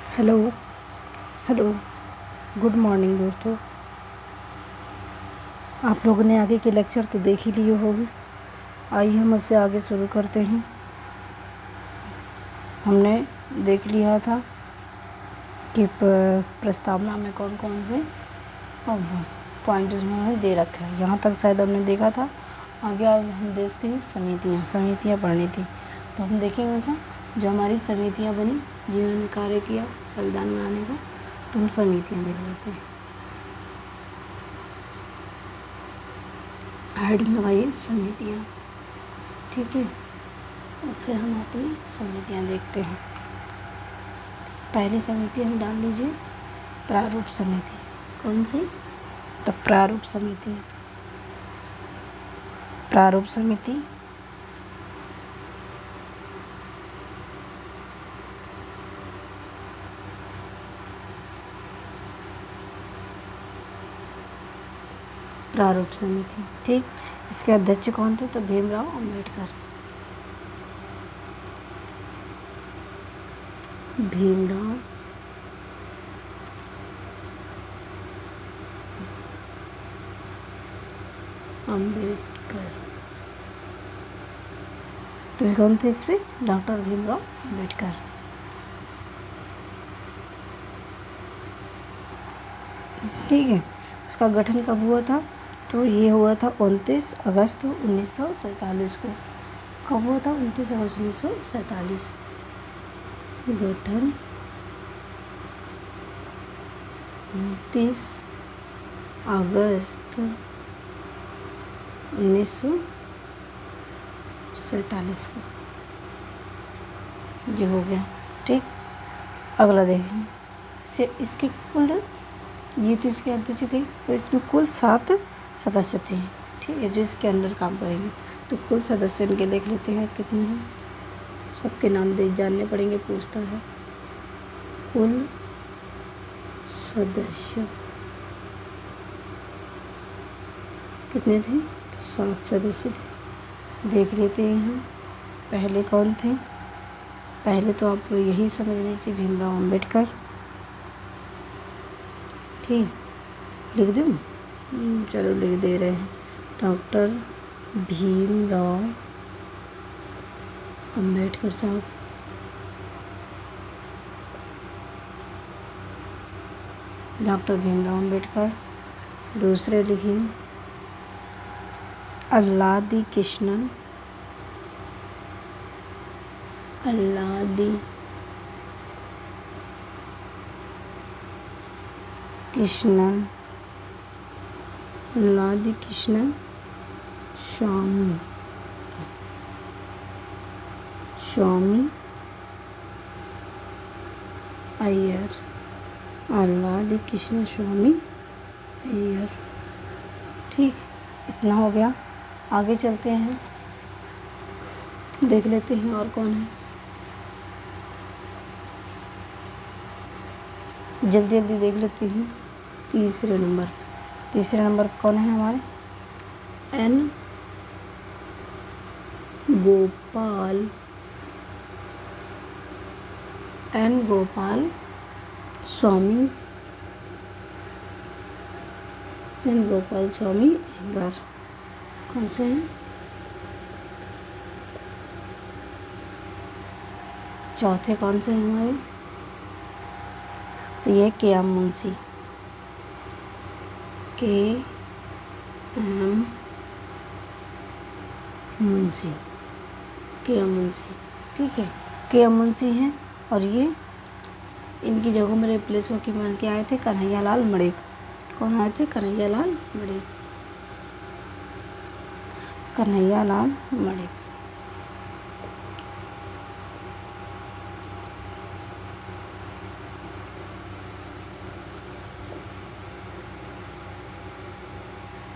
Hello hello. Good morning दोस्तों। आप लोगों ने आगे के लेक्चर तो देख ही लिए होंगे। आइए हम उससे आगे शुरू करते हैं। हमने देख लिया था कि प्रस्तावना में कौन कौन से पॉइंट उन्होंने दे रखा है। यहाँ तक शायद हमने देखा था। आगे अब हम देखते हैं समितियाँ पढ़नी थी। तो हम देखेंगे क्या, जो हमारी समितियाँ बनी जिन्होंने कार्य किया संविधान बनाने का, तो हम समितियाँ देख लेते हैं। हेडिंग लगाइए समितियाँ, ठीक है। और फिर हम अपनी समितियाँ देखते हैं। पहली समिति हम डाल लीजिए प्रारूप समिति। कौन सी? तो प्रारूप समिति। प्रारूप समिति प्रारूप समिति, ठीक। इसके अध्यक्ष कौन थे? तो भीमराव अंबेडकर। भीमराव अंबेडकर। तो कौन थे इसमें? डॉक्टर भीमराव अंबेडकर। ठीक है। उसका गठन कब हुआ था? तो ये हुआ था 29 अगस्त 1947 को। कब हुआ था? 29 अगस्त 1947। गठन 29 अगस्त 1947 को जो हो गया, ठीक। अगला देखिए, इसके कुल, ये तो इसके अध्यक्ष थे और इसमें कुल 7 सदस्य थे, ठीक है, जो इसके अंडर काम करेंगे। तो कुल सदस्य इनके देख लेते हैं कितने हैं। सबके नाम जानने पड़ेंगे, पूछता है। कुल सदस्य कितने थे? तो 7 सदस्य थे। देख लेते हैं हम। पहले कौन थे? पहले तो आप यही समझ लीजिए, भीमराव अंबेडकर, ठीक। लिख दूँ? चलो लिख दे रहे हैं। डॉक्टर भीमराव अंबेडकर साहब। डॉक्टर भीमराव अंबेडकर। दूसरे लिखिए अल्लादी कृष्णन। अल्लादी कृष्णन। अल्लादी कृष्णन स्वामी। स्वामी अय्यर। अल्लादी कृष्ण स्वामी अय्यर, ठीक। इतना हो गया। आगे चलते हैं, देख लेते हैं और कौन है। जल्दी जल्दी देख लेती हूँ। तीसरे नंबर कौन है हमारे? N Gopal. N Gopal Swami. N Gopal Swami Iyer. कौन से हैं? चौथे कौन से हैं हमारे? तो ये के एम मुंशी। के एम मुंशी। के एम मुंशी, ठीक है। के एम मुंशी हैं। और ये इनकी जगहों में रिप्लेस होकर मान के आए थे कन्हैया लाल मड़ेक। कौन आए थे? कन्हैया लाल मड़ेक। कन्हैया लाल मड़ेक,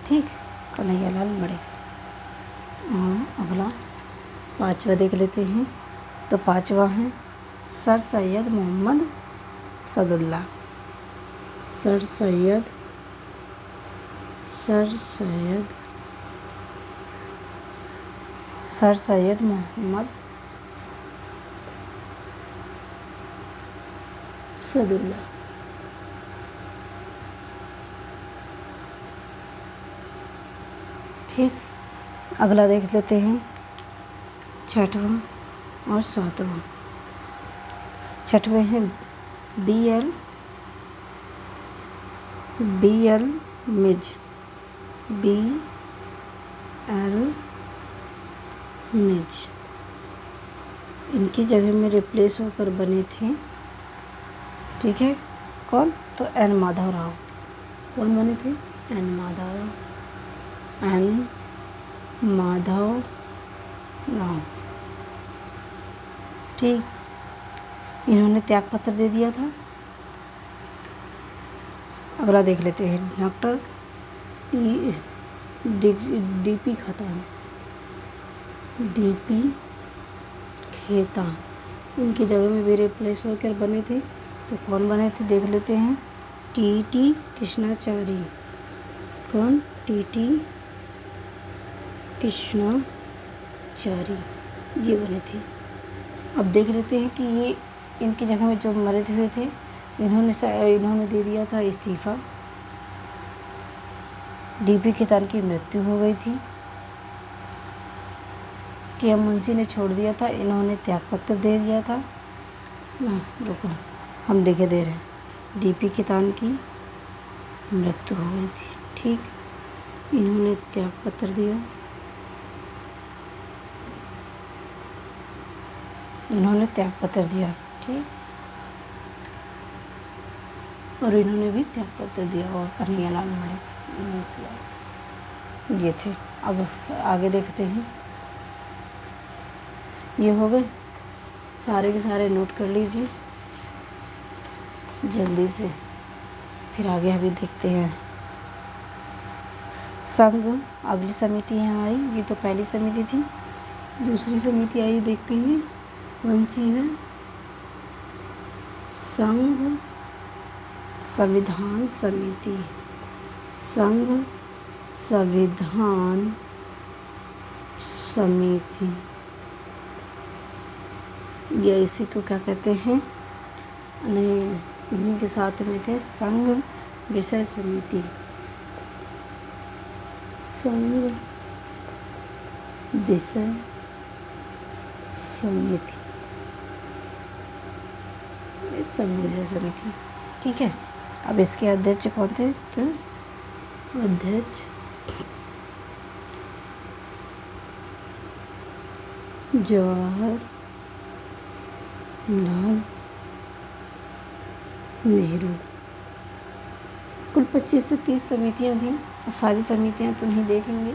ठीक। कन्हैया लाल मड़ेक। अगला 5वां देख लेते हैं। तो 5वां है सर सैयद मोहम्मद सदुल्ला। सर सैयद मोहम्मद सदुल्ला। ठीक, अगला देख लेते हैं छठवां और सातवां। छठवें हैं BL मिज, BL मिज। इनकी जगह में रिप्लेस होकर बने थे, ठीक है, कौन, तो एन माधव राव। कौन बने थे, एन माधव राव। ठीक, इन्होंने त्यागपत्र दे दिया था। अगला देख लेते हैं डॉक्टर DP खेतान। इनकी जगह में भी रिप्लेस होकर बने थे, तो कौन बने थे देख लेते हैं, TT कृष्णाचारी। कौन, TT कृष्णाचारी, ये बने थे। अब देख लेते हैं कि ये इनकी जगह में जो मरे हुए थे, इन्होंने दे दिया था इस्तीफा। DP खेतान की मृत्यु हो गई थी। KM मुंशी ने छोड़ दिया था, इन्होंने त्यागपत्र दे दिया था। रुको, हम लिखे दे रहे हैं, DP खेतान की मृत्यु हो गई थी। ठीक, इन्होंने त्यागपत्र दिया, ठीक, और इन्होंने भी त्यागपत्र दिया और कन्हैयालाल ये थे। अब आगे देखते हैं, ये हो गए सारे के सारे, नोट कर लीजिए जल्दी से। फिर आगे अभी देखते हैं संघ। अगली समिति है हमारी, ये तो पहली समिति थी। दूसरी समिति आई, देखते हैं कौन सी है, संघ संविधान समिति। संघ संविधान समिति, ये इसी को क्या कहते हैं, इन्हीं के साथ में थे संघ विषय समिति। संघ विषय समिति, संघ विषय समिति, ठीक है। अब इसके अध्यक्ष कौन थे, तो अध्यक्ष जवाहरलाल नेहरू। कुल 25 से 30 समितियाँ थीं, और सारी समितियाँ तो नहीं देखेंगे,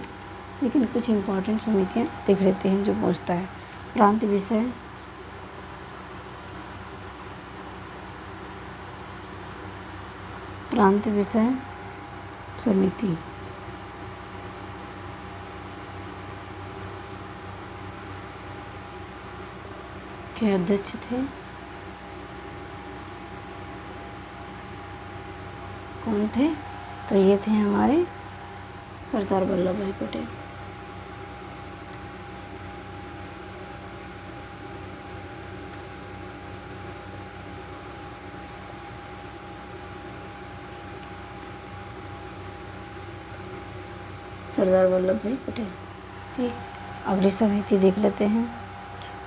लेकिन कुछ इम्पोर्टेंट समितियाँ देख लेते हैं जो पूछता है। प्रांत विषय समिति, के अध्यक्ष थे कौन थे, तो ये थे हमारे सरदार वल्लभ भाई पटेल। सरदार वल्लभ भाई पटेल, ठीक। अगली समिति देख लेते हैं,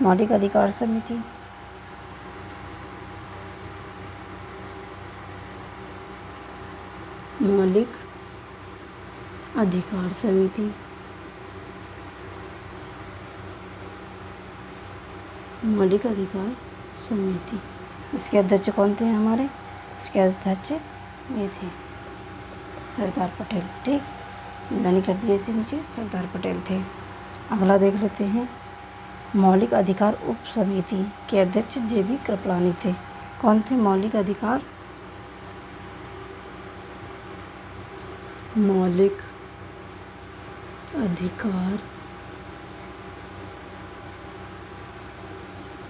मौलिक अधिकार समिति। मौलिक अधिकार समिति, मौलिक अधिकार समिति। इसके अध्यक्ष कौन थे हमारे, इसके अध्यक्ष ये थे सरदार पटेल, ठीक। मैंने कर दिया इसे नीचे, सरदार पटेल थे। अगला देख लेते हैं, मौलिक अधिकार उप समिति के अध्यक्ष JB कृपलानी थे। कौन थे, मौलिक अधिकार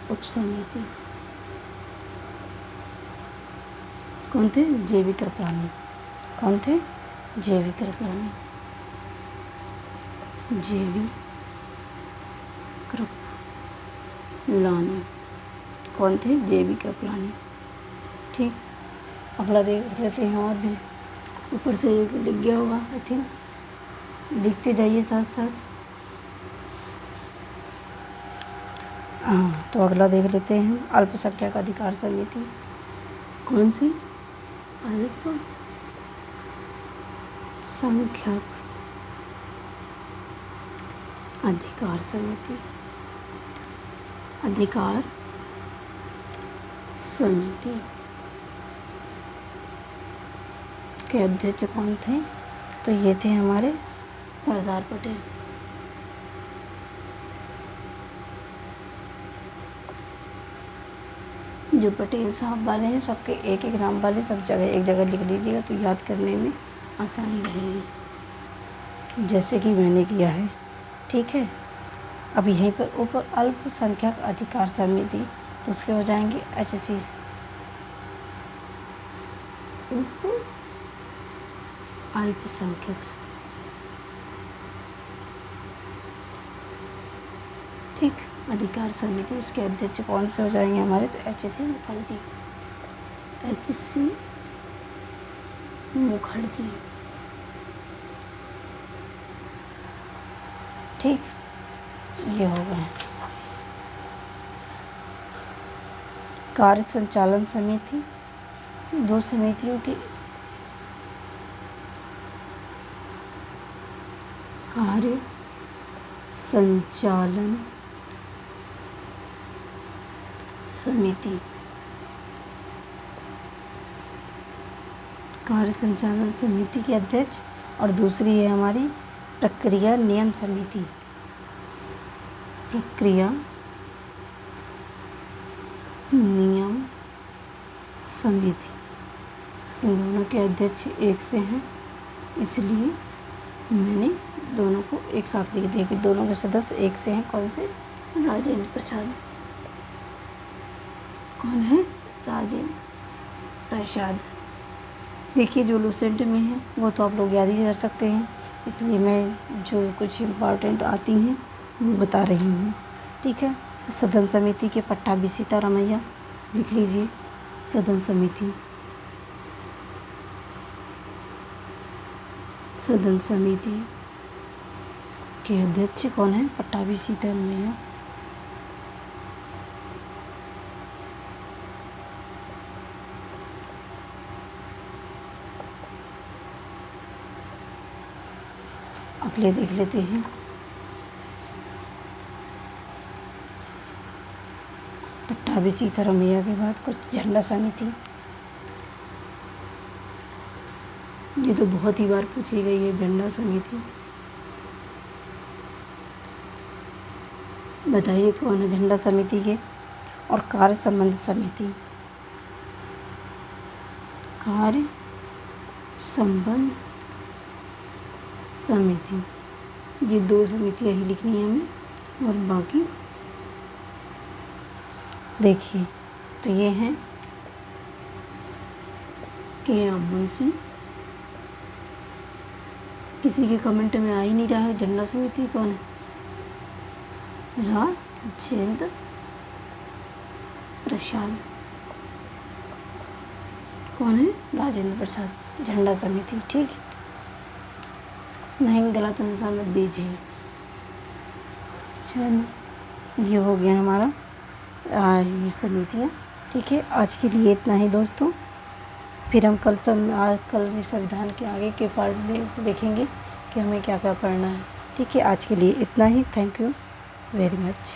उप समिति, कौन थे, JB कृपलानी। कौन थे, JB कृपलानी। कौन थे, JB कृपलानी। ठीक, अगला देख लेते हैं। और भी ऊपर से लिख गया होगा आई थिंक, लिखते जाइए साथ साथ। हाँ, तो अगला देख लेते हैं, अल्पसंख्यक अधिकार समिति। कौन सी? अल्पसंख्यक अधिकार समिति। अधिकार समिति के अध्यक्ष कौन थे? तो ये थे हमारे सरदार पटेल। जो पटेल साहब वाले हैं, सबके एक एक नाम वाले सब जगह एक जगह लिख लीजिएगा तो याद करने में आसानी रहेगी, जैसे कि मैंने किया है। ठीक है, अब यहीं पर ऊपर अल्पसंख्यक अधिकार समिति, तो उसके हो जाएंगे HC। अल्पसंख्यक, ठीक, अधिकार समिति, इसके अध्यक्ष कौन से हो जाएंगे हमारे? तो HC मुखर्जी। HC मुखर्जी, ठीक, ये हो गए। कार्य संचालन समिति, दो समितियों की कार्य संचालन समिति, कार्य संचालन समिति के अध्यक्ष, और दूसरी है हमारी प्रक्रिया नियम समिति। प्रक्रिया नियम समिति, इन दोनों के अध्यक्ष एक से हैं, इसलिए मैंने दोनों को एक साथ लिख दिया कि दोनों के सदस्य एक से हैं। कौन से? राजेंद्र प्रसाद। कौन है? राजेंद्र प्रसाद। देखिए, जो लूसेंट में है वो तो आप लोग याद ही कर सकते हैं, इसलिए मैं जो कुछ इम्पॉर्टेंट आती हैं वो बता रही हूँ। ठीक है, सदन समिति के पट्टाभी सीतारामैया, लिख लीजिए सदन समिति। सदन समिति के अध्यक्ष कौन है? पट्टाभी सीतारामैया। अगले देख लेते हैं, पट्टाभी सीतारामैया के बाद कुछ झंडा समिति। ये तो बहुत ही बार पूछी गई है, झंडा समिति। बताइए कौन है झंडा समिति के? और कार्य संबंध समिति, कार्य संबंध समिति, ये दो समितियाँ ही लिखनी है हमें, और बाकी देखिए तो ये हैं के मुंशी। किसी के कमेंट में आ ही नहीं रहा है झंडा समिति कौन है? राजेंद्र प्रसाद। कौन है? राजेंद्र प्रसाद, झंडा समिति। ठीक, नहीं गलत आंसर मत दीजिए। चलो, ये हो गया हमारा ये समितियाँ। ठीक है, आज के लिए इतना ही दोस्तों। फिर हम कल संविधान के आगे के पार्ट देखेंगे कि हमें क्या क्या पढ़ना है। ठीक है, आज के लिए इतना ही। Thank you very much.